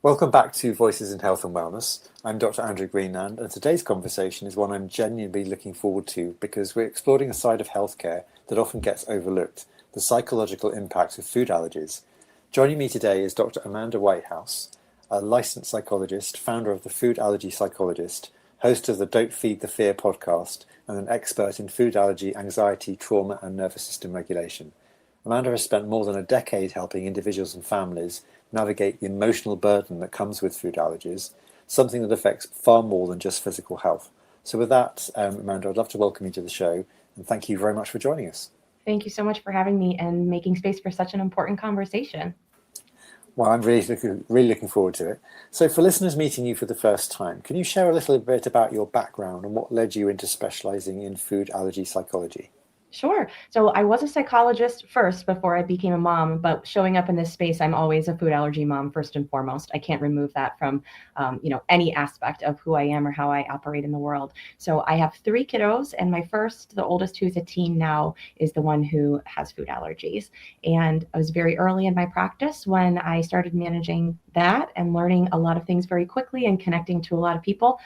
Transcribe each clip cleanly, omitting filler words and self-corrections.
Welcome back to Voices in Health and Wellness. I'm Dr. Andrew Greenland, and today's conversation is one I'm genuinely looking forward to because we're exploring a side of healthcare that often gets overlooked, the psychological impact of food allergies. Joining me today is Dr. Amanda Whitehouse, a licensed psychologist, founder of the Food Allergy Psychologist, host of the Don't Feed the Fear podcast, and an expert in food allergy, anxiety, trauma, and nervous system regulation. Amanda has spent more than a decade helping individuals and families navigate the emotional burden that comes with food allergies, something that affects far more than just physical health. So with that, Amanda, I'd love to welcome you to the show, and thank you very much for joining us. Thank you so much for having me and making space for such an important conversation. Well, I'm really looking forward to it. So for listeners meeting you for the first time, can you share a little bit about your background and what led you into specializing in food allergy psychology? Sure. So I was a psychologist first before I became a mom, but showing up in this space, I'm always a food allergy mom first and foremost. I can't remove that from, any aspect of who I am or how I operate in the world. So I have 3 kiddos, and the oldest, who's a teen now, is the one who has food allergies. And I was very early in my practice when I started managing that and learning a lot of things very quickly and connecting to a lot of people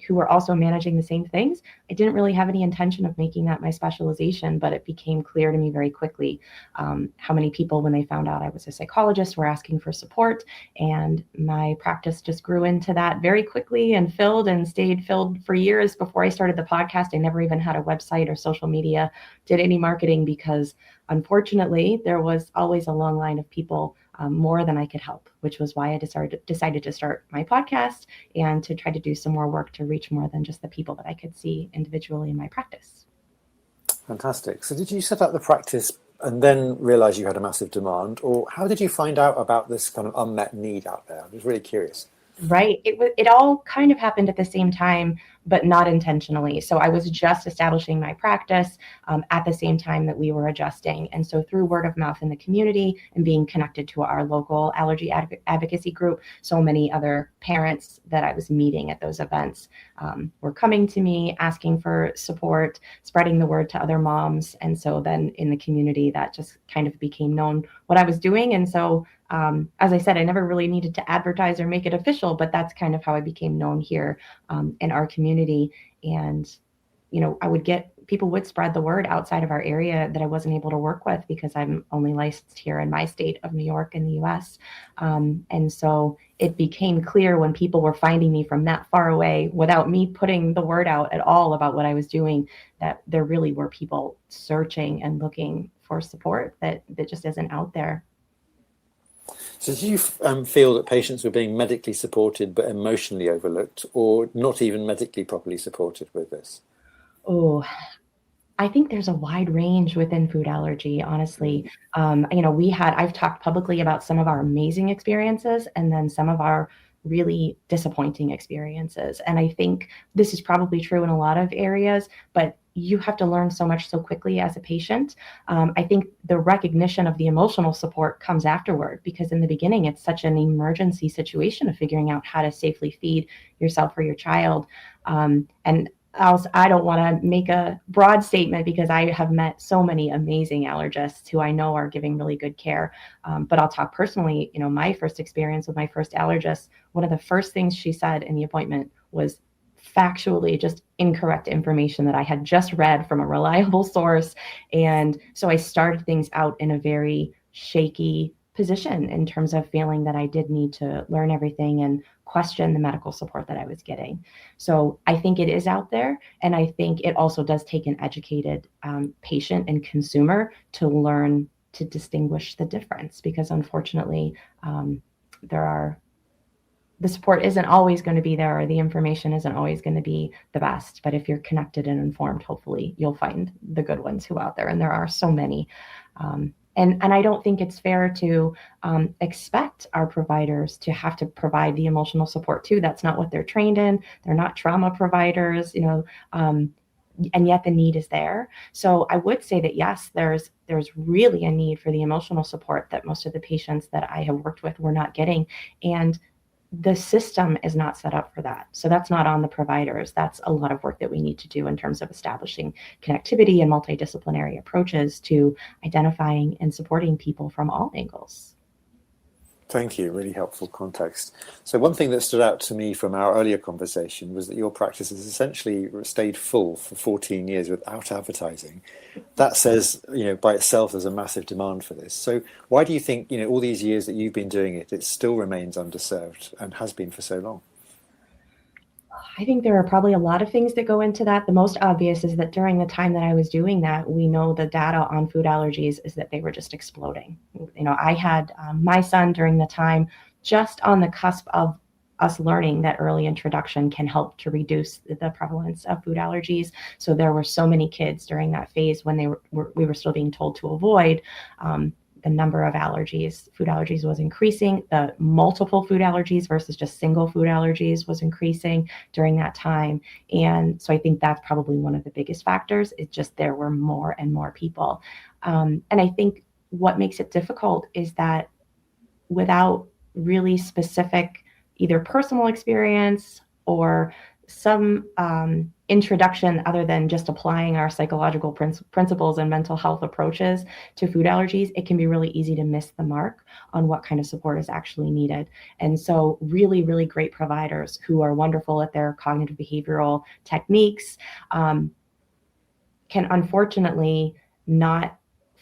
who were also managing the same things. I didn't really have any intention of making that my specialization, but it became clear to me very quickly how many people, when they found out I was a psychologist, were asking for support. And my practice just grew into that very quickly and filled and stayed filled for years. Before I started the podcast, I never even had a website or social media, did any marketing, because unfortunately, there was always a long line of people, more than I could help, which was why I decided to start my podcast and to try to do some more work to reach more than just the people that I could see individually in my practice. Fantastic. So did you set up the practice and then realize you had a massive demand, or how did you find out about this kind of unmet need out there? I'm just really curious. Right. It all kind of happened at the same time, but not intentionally. So I was just establishing my practice at the same time that we were adjusting. And so through word of mouth in the community and being connected to our local allergy advocacy group, so many other parents that I was meeting at those events were coming to me, asking for support, spreading the word to other moms. And so then in the community, that just kind of became known what I was doing. And so as I said, I never really needed to advertise or make it official, but that's kind of how I became known here in our community. And, people would spread the word outside of our area that I wasn't able to work with because I'm only licensed here in my state of New York in the US. And so it became clear when people were finding me from that far away without me putting the word out at all about what I was doing, that there really were people searching and looking for support that just isn't out there. So did you feel that patients were being medically supported but emotionally overlooked, or not even medically properly supported with this? Oh, I think there's a wide range within food allergy, honestly. I've talked publicly about some of our amazing experiences and then some of our really disappointing experiences. And I think this is probably true in a lot of areas, but you have to learn so much so quickly as a patient. I think the recognition of the emotional support comes afterward, because in the beginning, it's such an emergency situation of figuring out how to safely feed yourself or your child. And also, I don't want to make a broad statement because I have met so many amazing allergists who I know are giving really good care. But I'll talk personally. My first experience with my first allergist, one of the first things she said in the appointment was factually just incorrect information that I had just read from a reliable source. And so I started things out in a very shaky position in terms of feeling that I did need to learn everything and question the medical support that I was getting. So I think it is out there. And I think it also does take an educated patient and consumer to learn to distinguish the difference, because unfortunately, the support isn't always going to be there, or the information isn't always going to be the best. But if you're connected and informed, hopefully you'll find the good ones who are out there. And there are so many. And I don't think it's fair to expect our providers to have to provide the emotional support too. That's not what they're trained in. They're not trauma providers, and yet the need is there. So I would say that yes, there's really a need for the emotional support that most of the patients that I have worked with were not getting. And the system is not set up for that. So that's not on the providers. That's a lot of work that we need to do in terms of establishing connectivity and multidisciplinary approaches to identifying and supporting people from all angles. Thank you. Really helpful context. So one thing that stood out to me from our earlier conversation was that your practice has essentially stayed full for 14 years without advertising. That says, by itself, there's a massive demand for this. So why do you think, all these years that you've been doing it, it still remains underserved and has been for so long? I think there are probably a lot of things that go into that. The most obvious is that during the time that I was doing that, we know the data on food allergies is that they were just exploding. I had my son during the time just on the cusp of us learning that early introduction can help to reduce the prevalence of food allergies. So there were so many kids during that phase when we were still being told to avoid. The number of allergies, food allergies was increasing. The multiple food allergies versus just single food allergies was increasing during that time. And so I think that's probably one of the biggest factors. It's just there were more and more people. And I think what makes it difficult is that without really specific either personal experience or some introduction other than just applying our psychological principles and mental health approaches to food allergies, it can be really easy to miss the mark on what kind of support is actually needed. And so really, really great providers who are wonderful at their cognitive behavioral techniques can unfortunately not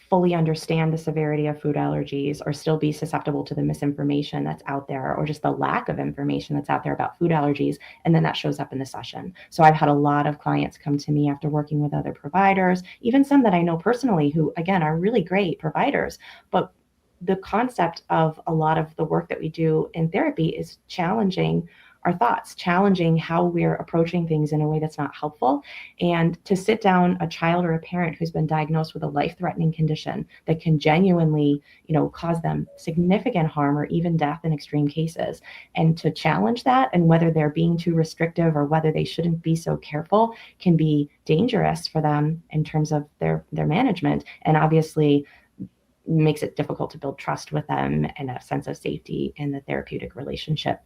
fully understand the severity of food allergies or still be susceptible to the misinformation that's out there or just the lack of information that's out there about food allergies. And then that shows up in the session. So I've had a lot of clients come to me after working with other providers, even some that I know personally who, again, are really great providers. But the concept of a lot of the work that we do in therapy is challenging our thoughts, challenging how we're approaching things in a way that's not helpful. And to sit down a child or a parent who's been diagnosed with a life-threatening condition that can genuinely, cause them significant harm or even death in extreme cases, and to challenge that and whether they're being too restrictive or whether they shouldn't be so careful can be dangerous for them in terms of their management. And obviously makes it difficult to build trust with them and a sense of safety in the therapeutic relationship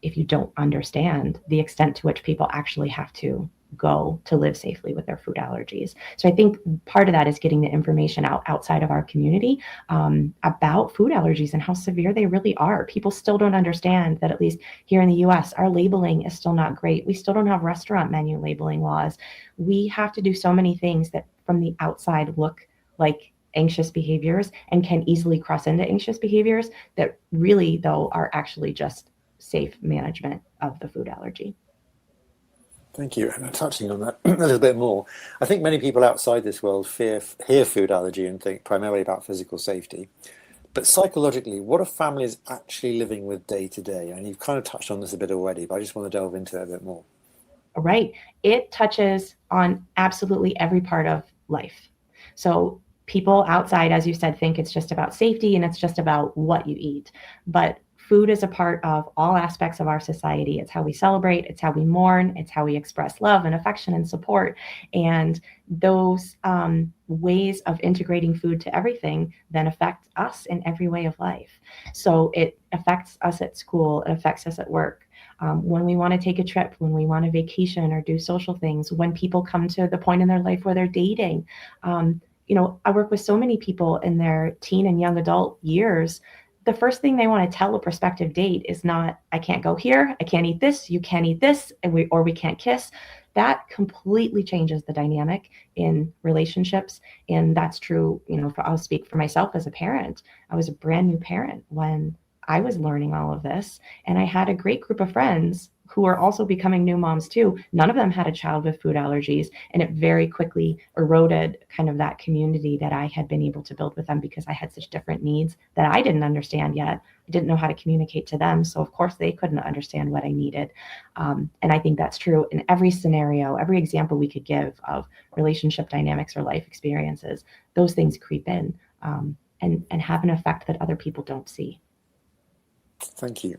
if you don't understand the extent to which people actually have to go to live safely with their food allergies. So I think part of that is getting the information out outside of our community about food allergies and how severe they really are. People still don't understand that, at least here in the US, our labeling is still not great. We still don't have restaurant menu labeling laws. We have to do so many things that from the outside look like anxious behaviors and can easily cross into anxious behaviors that really, though, are actually just safe management of the food allergy. Thank you. And touching on that a little bit more, I think many people outside this world hear food allergy and think primarily about physical safety. But psychologically, what are families actually living with day to day? And you've kind of touched on this a bit already, but I just want to delve into it a bit more. Right. It touches on absolutely every part of life. So people outside, as you said, think it's just about safety and it's just about what you eat. But food is a part of all aspects of our society. It's how we celebrate, it's how we mourn, it's how we express love and affection and support. And those ways of integrating food to everything then affect us in every way of life. So it affects us at school, it affects us at work. When we want to take a trip, when we want to vacation or do social things, when people come to the point in their life where they're dating. I work with so many people in their teen and young adult years. The first thing they want to tell a prospective date is not, I can't go here, I can't eat this, you can't eat this, and we can't kiss. That completely changes the dynamic in relationships. And that's true, I'll speak for myself as a parent. I was a brand new parent when I was learning all of this. And I had a great group of friends who are also becoming new moms too. None of them had a child with food allergies. And it very quickly eroded kind of that community that I had been able to build with them because I had such different needs that I didn't understand yet. I didn't know how to communicate to them. So of course they couldn't understand what I needed. And I think that's true in every scenario, every example we could give of relationship dynamics or life experiences. Those things creep in and have an effect that other people don't see. Thank you.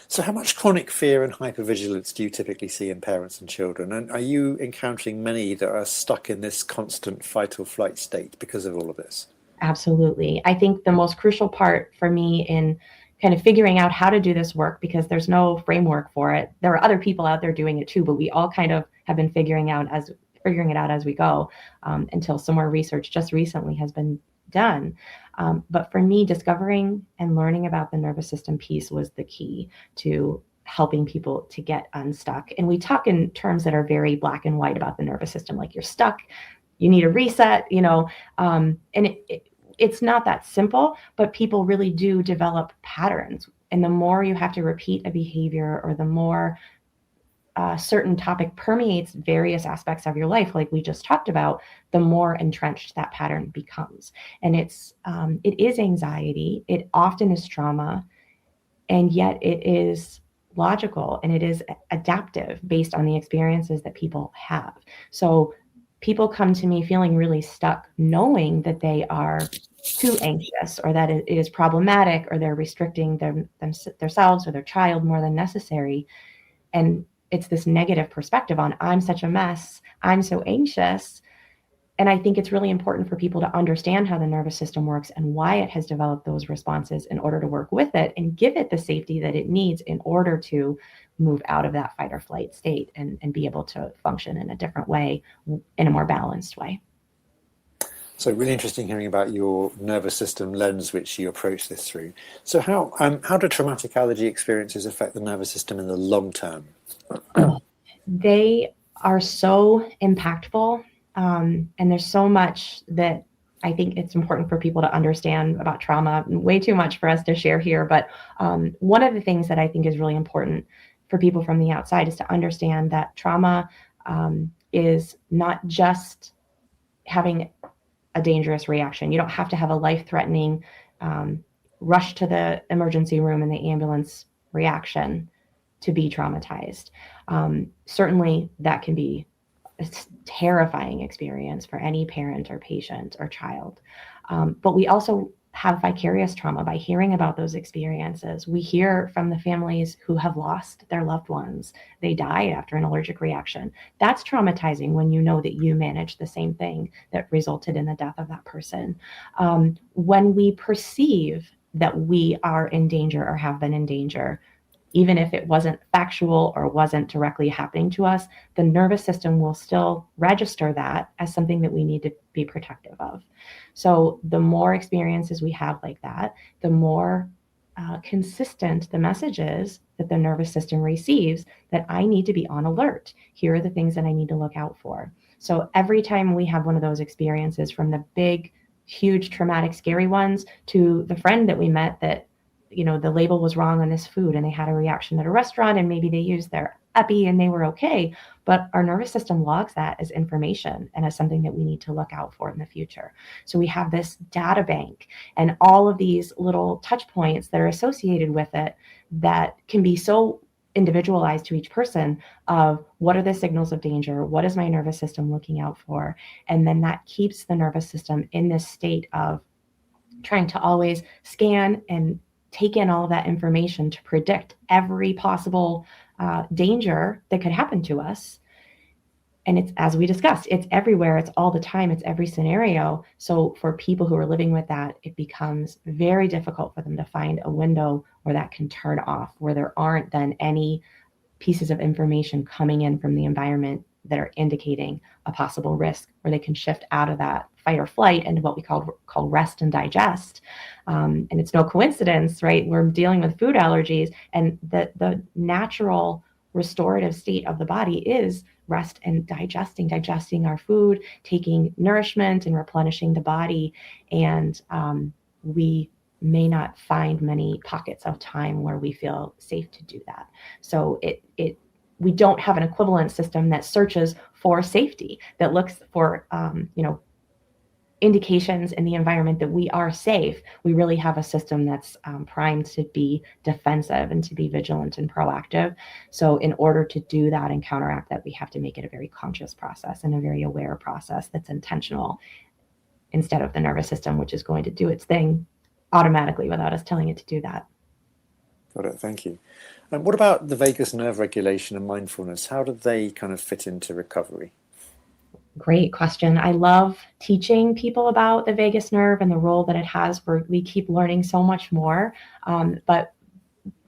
So how much chronic fear and hypervigilance do you typically see in parents and children? And are you encountering many that are stuck in this constant fight or flight state because of all of this? Absolutely. I think the most crucial part for me in kind of figuring out how to do this work, because there's no framework for it. There are other people out there doing it too, but we all kind of have been figuring it out as we go until some more research just recently has been done. But for me, discovering and learning about the nervous system piece was the key to helping people to get unstuck. And we talk in terms that are very black and white about the nervous system, like you're stuck, you need a reset, and it's not that simple, but people really do develop patterns. And the more you have to repeat a behavior, or the more a certain topic permeates various aspects of your life, like we just talked about, the more entrenched that pattern becomes. And it is anxiety. It often is trauma, and yet it is logical and it is adaptive based on the experiences that people have. So people come to me feeling really stuck, knowing that they are too anxious, or that it is problematic, or they're restricting themselves or their child more than necessary. And it's this negative perspective on, I'm such a mess, I'm so anxious. And I think it's really important for people to understand how the nervous system works and why it has developed those responses, in order to work with it and give it the safety that it needs in order to move out of that fight or flight state, and be able to function in a different way, in a more balanced way. So really interesting hearing about your nervous system lens, which you approach this through. So how do traumatic allergy experiences affect the nervous system in the long term? They are so impactful, and there's so much that I think it's important for people to understand about trauma. Way too much for us to share here, but one of the things that I think is really important for people from the outside is to understand that trauma is not just having a dangerous reaction. You don't have to have a life-threatening rush to the emergency room and the ambulance reaction to be traumatized. Certainly that can be a terrifying experience for any parent or patient or child. But we also have vicarious trauma by hearing about those experiences. We hear from the families who have lost their loved ones. They died after an allergic reaction. That's traumatizing when you know that you managed the same thing that resulted in the death of that person. When we perceive that we are in danger or have been in danger, even if it wasn't factual or wasn't directly happening to us, the nervous system will still register that as something that we need to be protective of. So the more experiences we have like that, the more consistent the message is that the nervous system receives, that I need to be on alert. Here are the things that I need to look out for. So every time we have one of those experiences, from the big, huge, traumatic, scary ones, to the friend that we met that, the label was wrong on this food and they had a reaction at a restaurant, and maybe they used their epi and they were okay. But our nervous system logs that as information and as something that we need to look out for in the future. So we have this data bank and all of these little touch points that are associated with it that can be so individualized to each person, of what are the signals of danger? What is my nervous system looking out for? And then that keeps the nervous system in this state of trying to always scan and take in all of that information to predict every possible danger that could happen to us. And it's, as we discussed, it's everywhere, it's all the time, it's every scenario. So for people who are living with that, it becomes very difficult for them to find a window where that can turn off, where there aren't then any pieces of information coming in from the environment that are indicating a possible risk, where they can shift out of that fight or flight into what we call rest and digest. And it's no coincidence, right? We're dealing with food allergies, and the natural restorative state of the body is rest and digesting our food, taking nourishment and replenishing the body. And we may not find many pockets of time where we feel safe to do that. So we don't have an equivalent system that searches for safety, that looks for indications in the environment that we are safe. We really have a system that's primed to be defensive and to be vigilant and proactive. So in order to do that and counteract that, we have to make it a very conscious process and a very aware process that's intentional, instead of the nervous system, which is going to do its thing automatically without us telling it to do that. Got it, thank you. And what about the vagus nerve regulation and mindfulness? How do they kind of fit into recovery? Great question. I love teaching people about the vagus nerve and the role that it has, where we keep learning so much more. But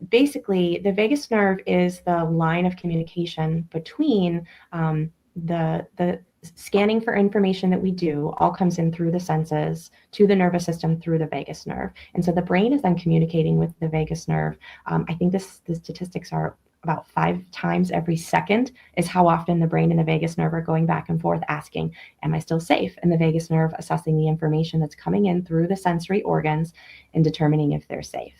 basically, the vagus nerve is the line of communication between the scanning for information that we do all comes in through the senses to the nervous system through the vagus nerve. And so the brain is then communicating with the vagus nerve. I think the statistics are about 5 times every second is how often the brain and the vagus nerve are going back and forth asking, am I still safe? And the vagus nerve assessing the information that's coming in through the sensory organs and determining if they're safe.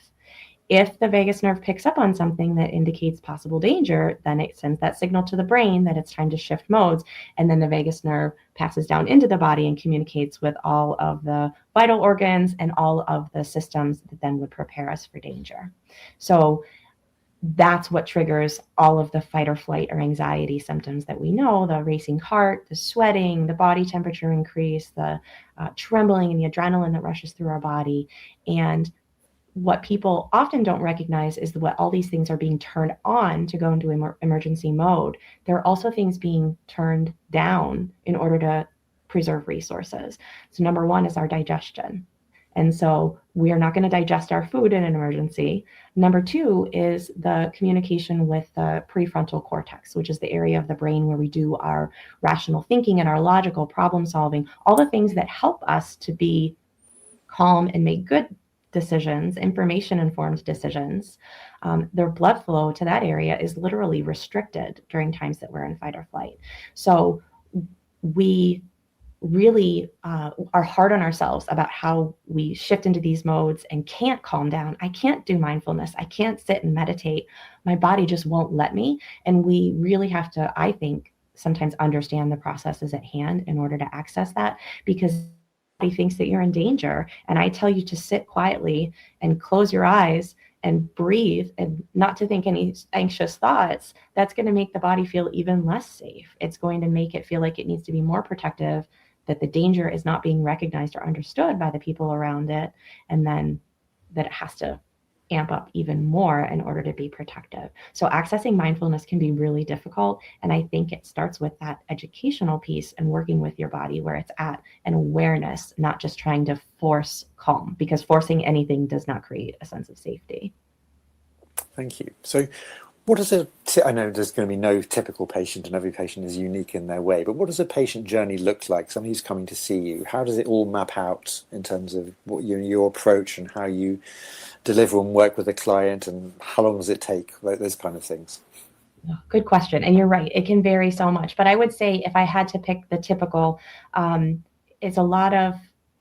If the vagus nerve picks up on something that indicates possible danger, then it sends that signal to the brain that it's time to shift modes. And then the vagus nerve passes down into the body and communicates with all of the vital organs and all of the systems that then would prepare us for danger. So that's what triggers all of the fight or flight or anxiety symptoms that we know, the racing heart, the sweating, the body temperature increase, the trembling and the adrenaline that rushes through our body. And what people often don't recognize is what all these things are being turned on to go into emergency mode. There are also things being turned down in order to preserve resources. So number one is our digestion. And so we are not going to digest our food in an emergency. Number two is the communication with the prefrontal cortex, which is the area of the brain where we do our rational thinking and our logical problem solving, all the things that help us to be calm and make good decisions, information-informed decisions. Their blood flow to that area is literally restricted during times that we're in fight or flight. So we really are hard on ourselves about how we shift into these modes and can't calm down. I can't do mindfulness. I can't sit and meditate. My body just won't let me. And we really have to, I think, sometimes understand the processes at hand in order to access that, because thinks that you're in danger and I tell you to sit quietly and close your eyes and breathe and not to think any anxious thoughts, that's going to make the body feel even less safe. It's going to make it feel like it needs to be more protective, that the danger is not being recognized or understood by the people around it, and then that it has to amp up even more in order to be protective. So accessing mindfulness can be really difficult. And I think it starts with that educational piece and working with your body where it's at, and awareness, not just trying to force calm, because forcing anything does not create a sense of safety. Thank you. So what does I know there's going to be no typical patient and every patient is unique in their way, but what does a patient journey look like? Somebody who's coming to see you, how does it all map out in terms of what your approach and how you deliver and work with a client, and how long does it take, those kind of things? Good question. And you're right, it can vary so much. But I would say if I had to pick the typical, it's a lot of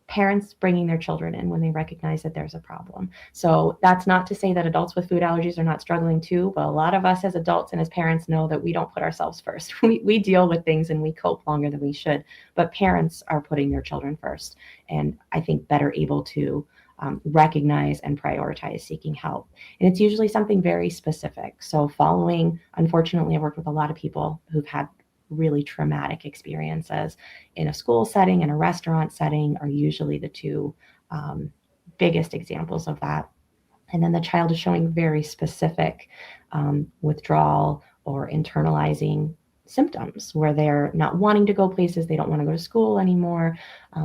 parents bringing their children in when they recognize that there's a problem. So that's not to say that adults with food allergies are not struggling too, but a lot of us as adults and as parents know that we don't put ourselves first. We deal with things and we cope longer than we should, but parents are putting their children first. And I think better able to recognize and prioritize seeking help. And it's usually something very specific. So unfortunately, I've worked with a lot of people who've had really traumatic experiences in a school setting and a restaurant setting are usually the two biggest examples of that. And then the child is showing very specific withdrawal or internalizing symptoms where they're not wanting to go places, they don't want to go to school anymore,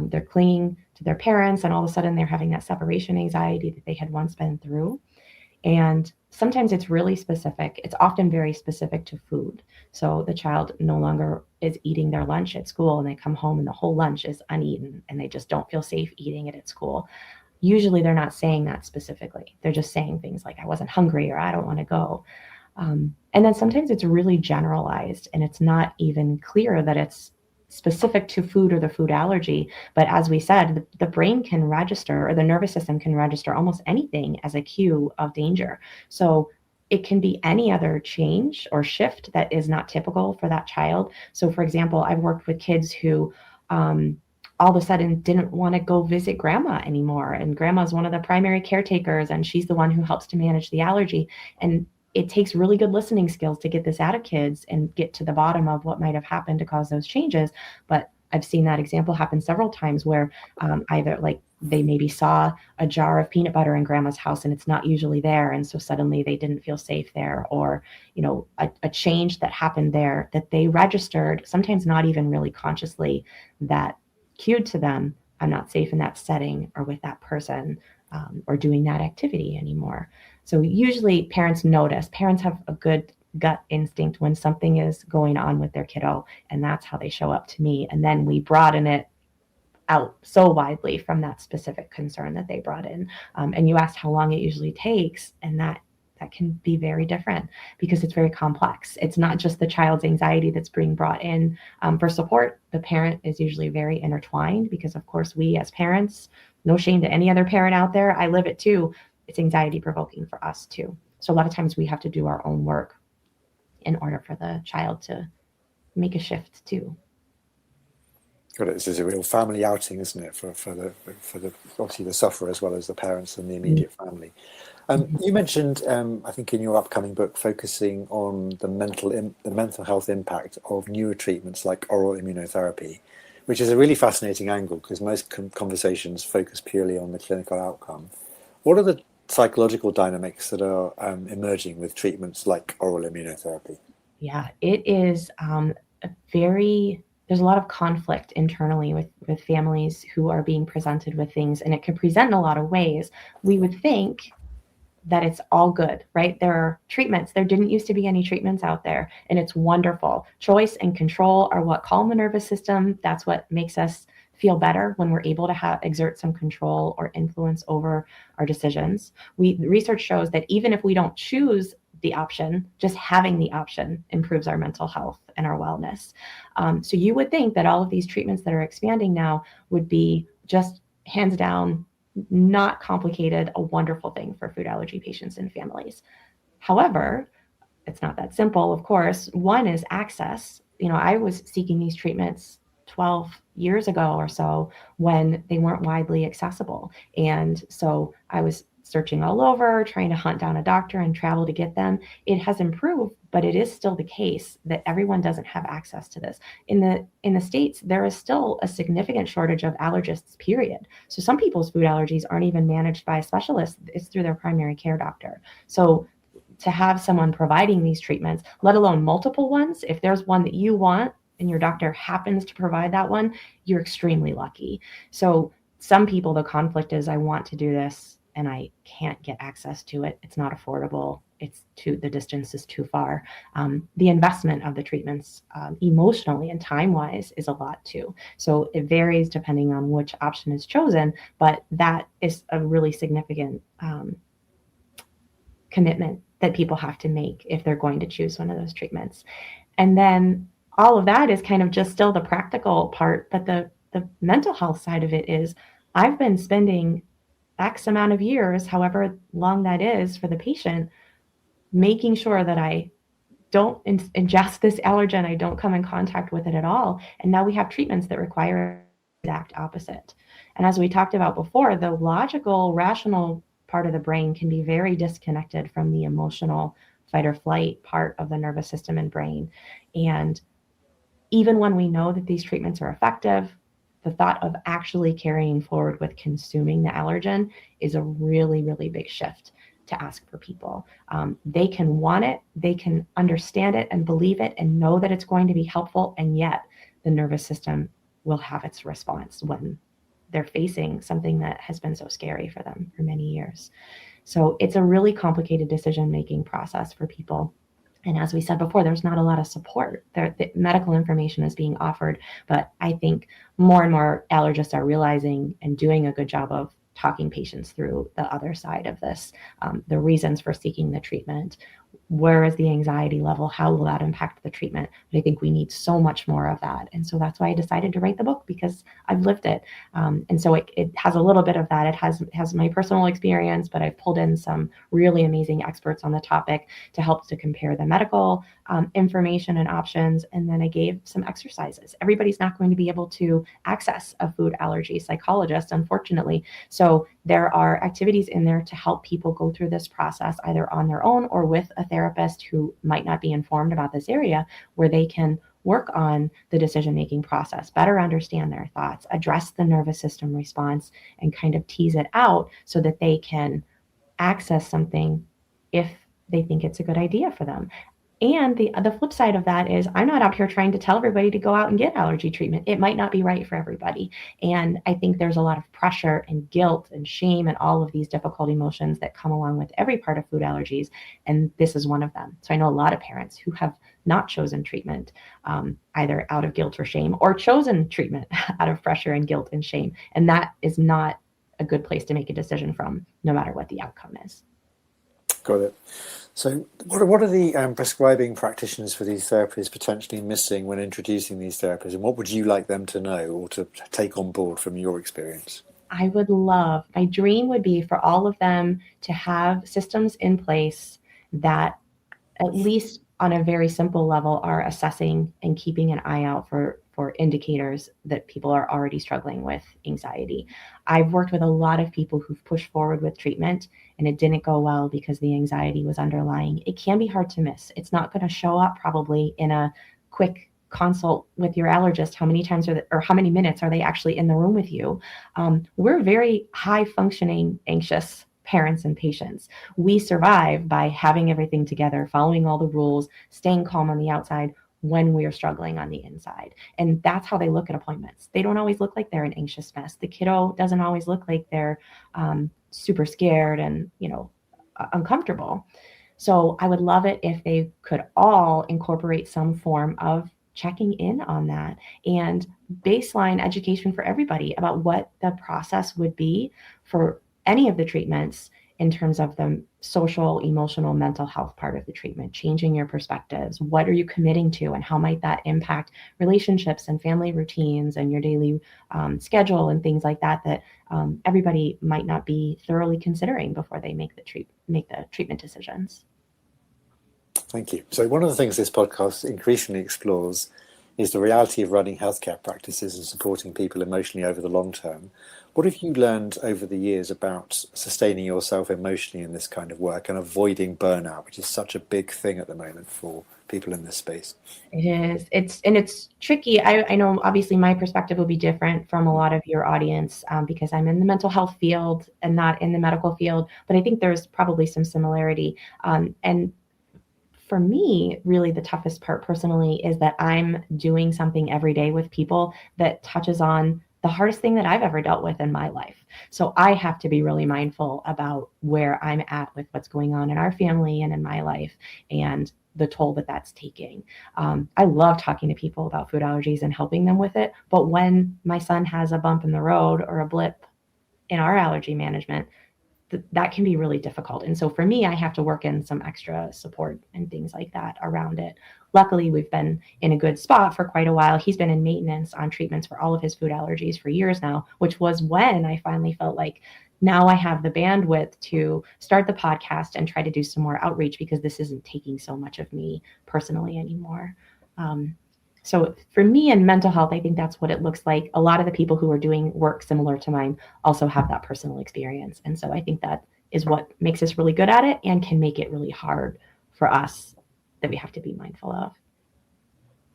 they're clinging to their parents, and all of a sudden they're having that separation anxiety that they had once been through. And sometimes it's really specific. It's often very specific to food. So the child no longer is eating their lunch at school and they come home and the whole lunch is uneaten and they just don't feel safe eating it at school. Usually they're not saying that specifically. They're just saying things like, I wasn't hungry or I don't want to go. And then sometimes it's really generalized and it's not even clear that it's specific to food or the food allergy. But as we said, the brain can register, or the nervous system can register almost anything as a cue of danger. So it can be any other change or shift that is not typical for that child. So for example, I've worked with kids who all of a sudden didn't want to go visit grandma anymore. And grandma's one of the primary caretakers and she's the one who helps to manage the allergy. And it takes really good listening skills to get this out of kids and get to the bottom of what might have happened to cause those changes. But I've seen that example happen several times where either like they maybe saw a jar of peanut butter in grandma's house and it's not usually there. And so suddenly they didn't feel safe there, or, you know, a change that happened there that they registered, sometimes not even really consciously, that cued to them, I'm not safe in that setting or with that person or doing that activity anymore. So usually parents notice. Parents have a good gut instinct when something is going on with their kiddo, and that's how they show up to me. And then we broaden it out so widely from that specific concern that they brought in. And you asked how long it usually takes, and that can be very different because it's very complex. It's not just the child's anxiety that's being brought in for support. The parent is usually very intertwined because, of course, we as parents, no shame to any other parent out there, I live it too. It's anxiety provoking for us too. So a lot of times we have to do our own work in order for the child to make a shift too. Got it. This is a real family outing, isn't it, for the obviously the sufferer as well as the parents and the immediate family. You mentioned, I think, in your upcoming book, focusing on the mental health impact of newer treatments like oral immunotherapy, which is a really fascinating angle because most conversations focus purely on the clinical outcome. What are the psychological dynamics that are emerging with treatments like oral immunotherapy? Yeah, it is there's a lot of conflict internally with families who are being presented with things, and it can present in a lot of ways. We would think that it's all good, right? There are treatments. There didn't used to be any treatments out there, and it's wonderful. Choice and control are what calm the nervous system. That's what makes us feel better when we're able to exert some control or influence over our decisions. Research shows that even if we don't choose the option, just having the option improves our mental health and our wellness. So you would think that all of these treatments that are expanding now would be just hands down, not complicated, a wonderful thing for food allergy patients and families. However, it's not that simple, of course. One is access. I was seeking these treatments 12 years ago or so when they weren't widely accessible. And so I was searching all over, trying to hunt down a doctor and travel to get them. It has improved, but it is still the case that everyone doesn't have access to this. In the States, there is still a significant shortage of allergists, period. So some people's food allergies aren't even managed by a specialist. It's through their primary care doctor. So to have someone providing these treatments, let alone multiple ones, if there's one that you want and your doctor happens to provide that one, you're extremely lucky. So some people, the conflict is, I want to do this and I can't get access to it. It's not affordable. The distance is too far. The investment of the treatments emotionally and time-wise is a lot too. So it varies depending on which option is chosen, but that is a really significant commitment that people have to make if they're going to choose one of those treatments. And then all of that is kind of just still the practical part, but the mental health side of it is I've been spending X amount of years, however long that is for the patient, making sure that I don't ingest this allergen, I don't come in contact with it at all. And now we have treatments that require the exact opposite. And as we talked about before, the logical, rational part of the brain can be very disconnected from the emotional fight or flight part of the nervous system and brain. And even when we know that these treatments are effective, the thought of actually carrying forward with consuming the allergen is a really, really big shift to ask for people. They can want it, they can understand it and believe it and know that it's going to be helpful, and yet the nervous system will have its response when they're facing something that has been so scary for them for many years. So it's a really complicated decision-making process for people. And as we said before, there's not a lot of support. The medical information is being offered, but I think more and more allergists are realizing and doing a good job of talking patients through the other side of this, the reasons for seeking the treatment. Where is the anxiety level? How will that impact the treatment? But I think we need so much more of that. And so that's why I decided to write the book, because I've lived it. And so it has a little bit of that. It has my personal experience, but I've pulled in some really amazing experts on the topic to help to compare the medical information and options. And then I gave some exercises. Everybody's not going to be able to access a food allergy psychologist, unfortunately. So there are activities in there to help people go through this process either on their own or with a therapist who might not be informed about this area, where they can work on the decision-making process, better understand their thoughts, address the nervous system response, and kind of tease it out so that they can access something if they think it's a good idea for them. And the flip side of that is I'm not out here trying to tell everybody to go out and get allergy treatment. It might not be right for everybody. And I think there's a lot of pressure and guilt and shame and all of these difficult emotions that come along with every part of food allergies. And this is one of them. So I know a lot of parents who have not chosen treatment, either out of guilt or shame, or chosen treatment out of pressure and guilt and shame. And that is not a good place to make a decision from, no matter what the outcome is. Got it. So what are the prescribing practitioners for these therapies potentially missing when introducing these therapies, and what would you like them to know or to take on board from your experience? I would love, my dream would be for all of them to have systems in place that, at least on a very simple level, are assessing and keeping an eye out for indicators that people are already struggling with anxiety. I've worked with a lot of people who've pushed forward with treatment and it didn't go well because the anxiety was underlying. It can be hard to miss. It's not going to show up probably in a quick consult with your allergist. How many times or how many minutes are they actually in the room with you? We're very high functioning anxious parents and patients. We survive by having everything together, following all the rules, staying calm on the outside when we are struggling on the inside. And that's how they look at appointments. They don't always look like they're an anxious mess. The kiddo doesn't always look like they're super scared and, uncomfortable. So I would love it if they could all incorporate some form of checking in on that and baseline education for everybody about what the process would be for any of the treatments in terms of the social, emotional, mental health part of the treatment, changing your perspectives. What are you committing to, and how might that impact relationships and family routines and your daily schedule and things like that everybody might not be thoroughly considering before they make the treatment decisions. Thank you. So one of the things this podcast increasingly explores is the reality of running healthcare practices and supporting people emotionally over the long term. What have you learned over the years about sustaining yourself emotionally in this kind of work and avoiding burnout, which is such a big thing at the moment for people in this space? It is. It's tricky. I know obviously my perspective will be different from a lot of your audience because I'm in the mental health field and not in the medical field, but I think there's probably some similarity. And for me, really the toughest part personally is that I'm doing something every day with people that touches on the hardest thing that I've ever dealt with in my life. So I have to be really mindful about where I'm at with what's going on in our family and in my life and the toll that that's taking. I love talking to people about food allergies and helping them with it. But when my son has a bump in the road or a blip in our allergy management, that can be really difficult. And so for me, I have to work in some extra support and things like that around it. Luckily, we've been in a good spot for quite a while. He's been in maintenance on treatments for all of his food allergies for years now, which was when I finally felt like now I have the bandwidth to start the podcast and try to do some more outreach because this isn't taking so much of me personally anymore. So for me in mental health, I think that's what it looks like. A lot of the people who are doing work similar to mine also have that personal experience. And so I think that is what makes us really good at it and can make it really hard for us that we have to be mindful of.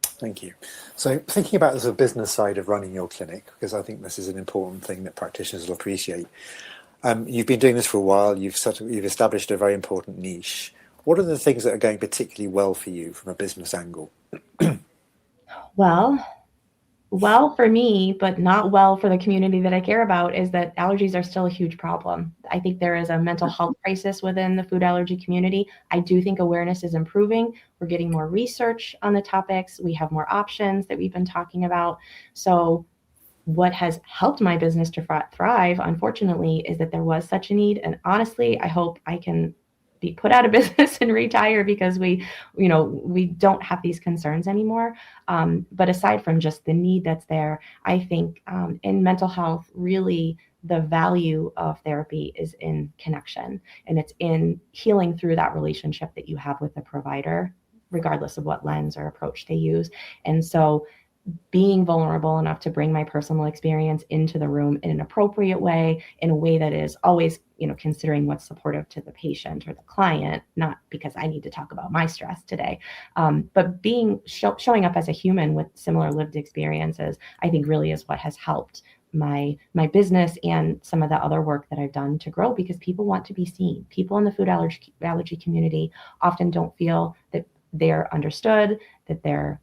Thank you. So thinking about the business side of running your clinic, because I think this is an important thing that practitioners will appreciate. You've been doing this for a while. You've established a very important niche. What are the things that are going particularly well for you from a business angle? Well for me, but not well for the community that I care about, is that allergies are still a huge problem. I think there is a mental health crisis within the food allergy community. I do think awareness is improving. We're getting more research on the topics. We have more options that we've been talking about. So what has helped my business to thrive, unfortunately, is that there was such a need. And honestly, I hope I can be put out of business and retire because we don't have these concerns anymore. But aside from just the need that's there, I think in mental health, really the value of therapy is in connection, and it's in healing through that relationship that you have with the provider, regardless of what lens or approach they use. And so being vulnerable enough to bring my personal experience into the room in an appropriate way, in a way that is always, considering what's supportive to the patient or the client, not because I need to talk about my stress today, but showing up as a human with similar lived experiences, I think really is what has helped my business and some of the other work that I've done to grow, because people want to be seen. People in the food allergy community often don't feel that they're understood, that their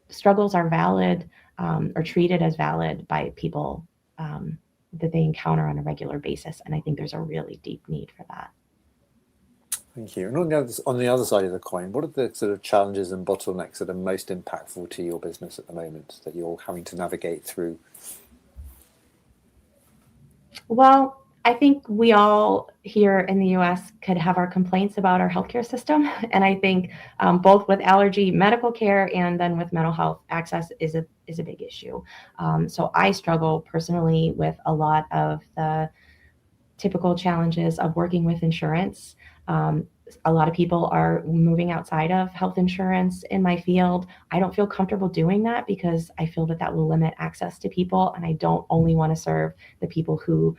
struggles are valid, or treated as valid by people that they encounter on a regular basis. And I think there's a really deep need for that. Thank you. And on the other side of the coin, what are the sort of challenges and bottlenecks that are most impactful to your business at the moment that you're having to navigate through? Well, I think we all here in the US could have our complaints about our healthcare system. And I think both with allergy medical care and then with mental health access is a big issue. So I struggle personally with a lot of the typical challenges of working with insurance. A lot of people are moving outside of health insurance in my field. I don't feel comfortable doing that because I feel that that will limit access to people. And I don't only want to serve the people who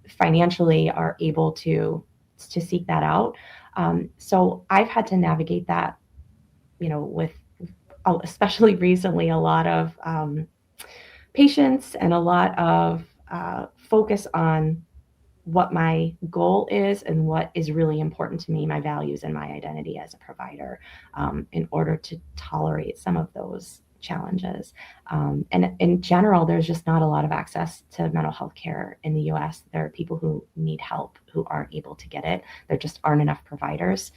financially are able to seek that out. So I've had to navigate that, with especially recently, a lot of patience and a lot of focus on what my goal is and what is really important to me, my values and my identity as a provider, in order to tolerate some of those challenges. And in general, there's just not a lot of access to mental health care in the US. There are people who need help who aren't able to get it. There just aren't enough providers,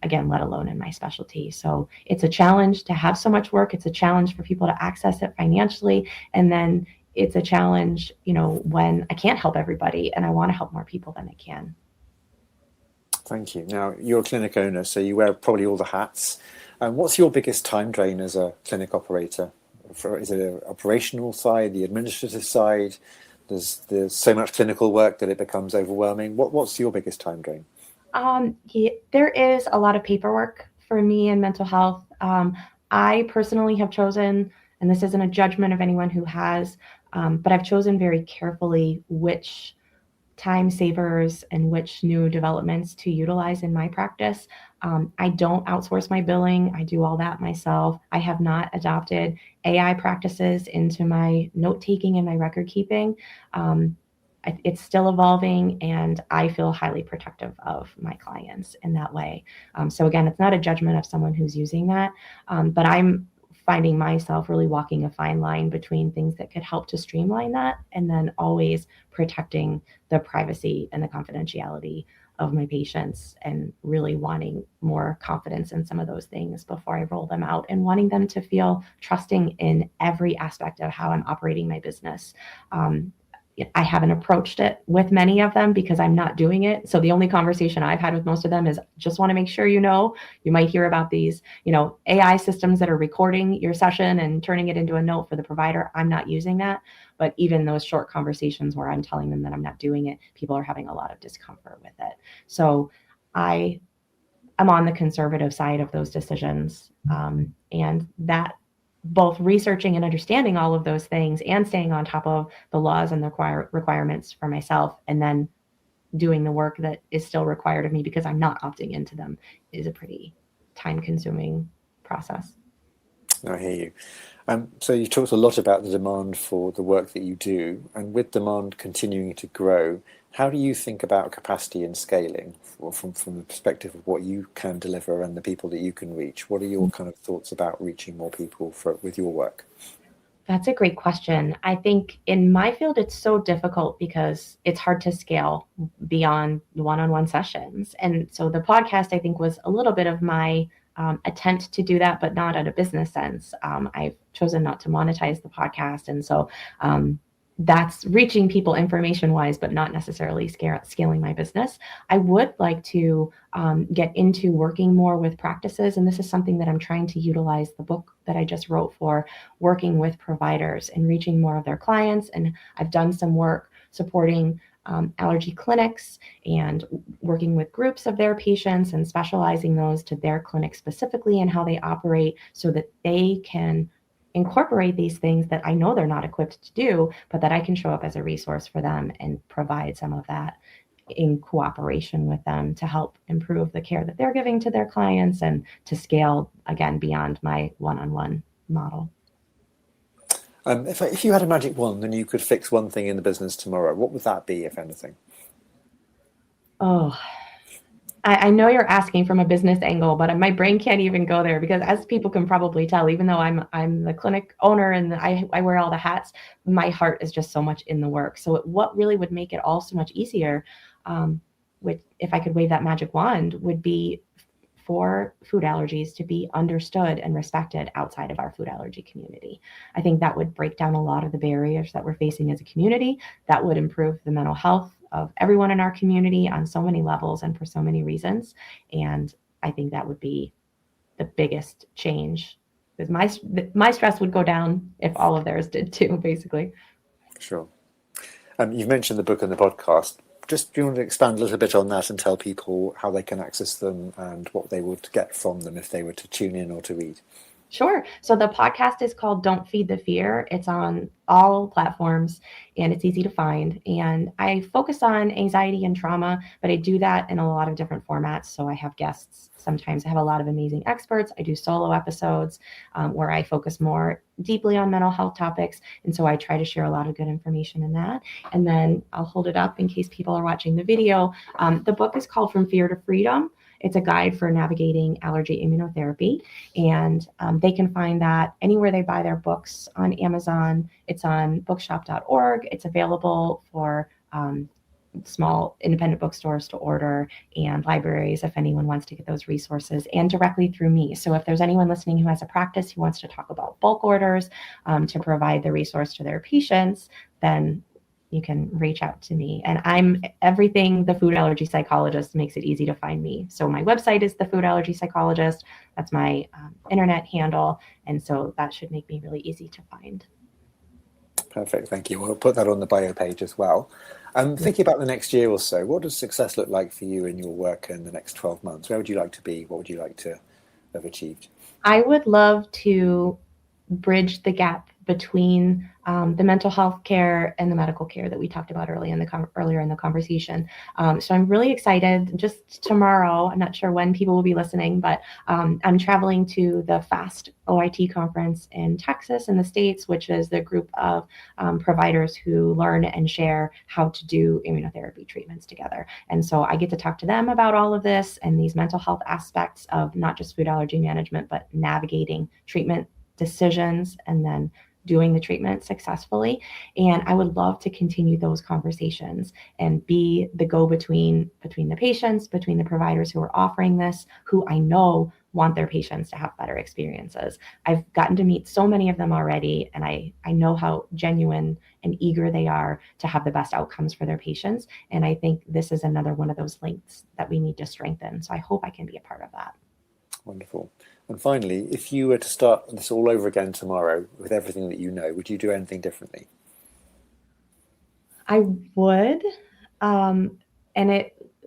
again, let alone in my specialty. So it's a challenge to have so much work. It's a challenge for people to access it financially. And then it's a challenge, when I can't help everybody and I want to help more people than I can. Thank you. Now, you're a clinic owner, so you wear probably all the hats. What's your biggest time drain as a clinic operator? Is it the operational side, the administrative side? There's so much clinical work that it becomes overwhelming. What's your biggest time drain? There is a lot of paperwork for me in mental health. I personally have chosen, and this isn't a judgment of anyone who has, but I've chosen very carefully which time savers and which new developments to utilize in my practice. I don't outsource my billing. I do all that myself. I have not adopted AI practices into my note-taking and my record keeping. It's still evolving, and I feel highly protective of my clients in that way. So again, it's not a judgment of someone who's using that, but I'm finding myself really walking a fine line between things that could help to streamline that and then always protecting the privacy and the confidentiality of my patients, and really wanting more confidence in some of those things before I roll them out, and wanting them to feel trusting in every aspect of how I'm operating my business. I haven't approached it with many of them because I'm not doing it. So the only conversation I've had with most of them is just want to make sure you might hear about these, AI systems that are recording your session and turning it into a note for the provider. I'm not using that. But even those short conversations where I'm telling them that I'm not doing it, people are having a lot of discomfort with it. So I'm on the conservative side of those decisions. And that both researching and understanding all of those things and staying on top of the laws and the requirements for myself, and then doing the work that is still required of me because I'm not opting into them, is a pretty time-consuming process. I hear you. So you talked a lot about the demand for the work that you do, and with demand continuing to grow, how do you think about capacity and scaling from the perspective of what you can deliver and the people that you can reach? What are your kind of thoughts about reaching more people with your work? That's a great question. I think in my field, it's so difficult because it's hard to scale beyond one-on-one sessions. And so the podcast, I think, was a little bit of my attempt to do that, but not in a business sense. I've chosen not to monetize the podcast. And so that's reaching people information-wise, but not necessarily scaling my business. I would like to get into working more with practices, and this is something that I'm trying to utilize the book that I just wrote for, working with providers and reaching more of their clients. And I've done some work supporting allergy clinics and working with groups of their patients and specializing those to their clinic specifically and how they operate so that they can incorporate these things that I know they're not equipped to do, but that I can show up as a resource for them and provide some of that in cooperation with them to help improve the care that they're giving to their clients and to scale, again, beyond my one-on-one model. If you had a magic wand and you could fix one thing in the business tomorrow, what would that be, if anything? Oh, I know you're asking from a business angle, but my brain can't even go there because, as people can probably tell, even though I'm the clinic owner and I wear all the hats, my heart is just so much in the work. So what really would make it all so much easier, with if I could wave that magic wand, would be for food allergies to be understood and respected outside of our food allergy community. I think that would break down a lot of the barriers that we're facing as a community. That would improve the mental health of everyone in our community on so many levels and for so many reasons. And I think that would be the biggest change, because my stress would go down if all of theirs did too, basically. Sure. You've mentioned the book and the podcast. Just do you want to expand a little bit on that and tell people how they can access them and what they would get from them if they were to tune in or to read? Sure. So the podcast is called Don't Feed the Fear. It's on all platforms and it's easy to find. And I focus on anxiety and trauma, but I do that in a lot of different formats. So I have guests. Sometimes I have a lot of amazing experts. I do solo episodes where I focus more deeply on mental health topics. And so I try to share a lot of good information in that. And then I'll hold it up in case people are watching the video. The book is called From Fear to Freedom. It's a guide for navigating allergy immunotherapy. And they can find that anywhere they buy their books on Amazon. It's on bookshop.org. It's available for small independent bookstores to order, and libraries if anyone wants to get those resources, and directly through me. So if there's anyone listening who has a practice who wants to talk about bulk orders to provide the resource to their patients, then you can reach out to me. And I'm everything the food allergy psychologist makes it easy to find me. So my website is the food allergy psychologist. That's my internet handle. And so that should make me really easy to find. Perfect. Thank you. We'll put that on the bio page as well. Thinking about the next year or so, what does success look like for you in your work in the next 12 months? Where would you like to be? What would you like to have achieved? I would love to bridge the gap between the mental health care and the medical care that we talked about earlier in the conversation. So I'm really excited. Just tomorrow, I'm not sure when people will be listening, but I'm traveling to the FAST OIT conference in Texas in the States, which is the group of providers who learn and share how to do immunotherapy treatments together. And so I get to talk to them about all of this and these mental health aspects of not just food allergy management, but navigating treatment decisions and then doing the treatment successfully. And I would love to continue those conversations and be the go-between between the patients, between the providers who are offering this, who I know want their patients to have better experiences. I've gotten to meet so many of them already, and I know how genuine and eager they are to have the best outcomes for their patients. And I think this is another one of those links that we need to strengthen. So I hope I can be a part of that. Wonderful. And finally, if you were to start this all over again tomorrow with everything that you know, would you do anything differently? I would. And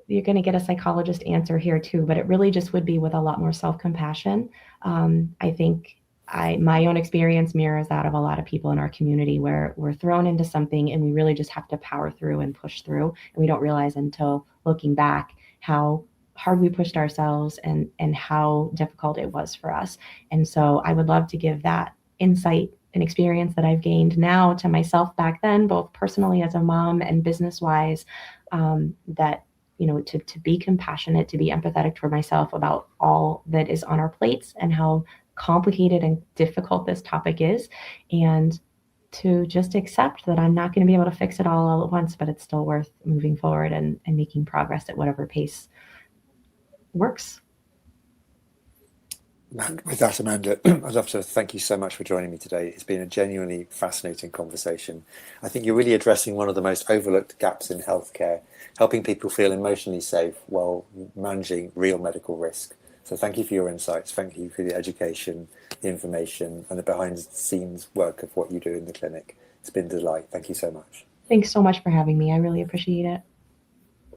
you're going to get a psychologist answer here too, but it really just would be with a lot more self-compassion. I think my own experience mirrors that of a lot of people in our community, where we're thrown into something and we really just have to power through and push through. And we don't realize until looking back how hard we pushed ourselves and how difficult it was for us. And so I would love to give that insight and experience that I've gained now to myself back then, both personally as a mom and business wise, that, to be compassionate, to be empathetic toward myself about all that is on our plates and how complicated and difficult this topic is. And to just accept that I'm not going to be able to fix it all at once, but it's still worth moving forward and making progress at whatever pace works. And with that, Amanda, I'd love to thank you so much for joining me today. It's been a genuinely fascinating conversation. I think you're really addressing one of the most overlooked gaps in healthcare, helping people feel emotionally safe while managing real medical risk. So thank you for your insights. Thank you for the education, the information, and the behind-the-scenes work of what you do in the clinic. It's been a delight. Thank you so much. Thanks so much for having me. I really appreciate it.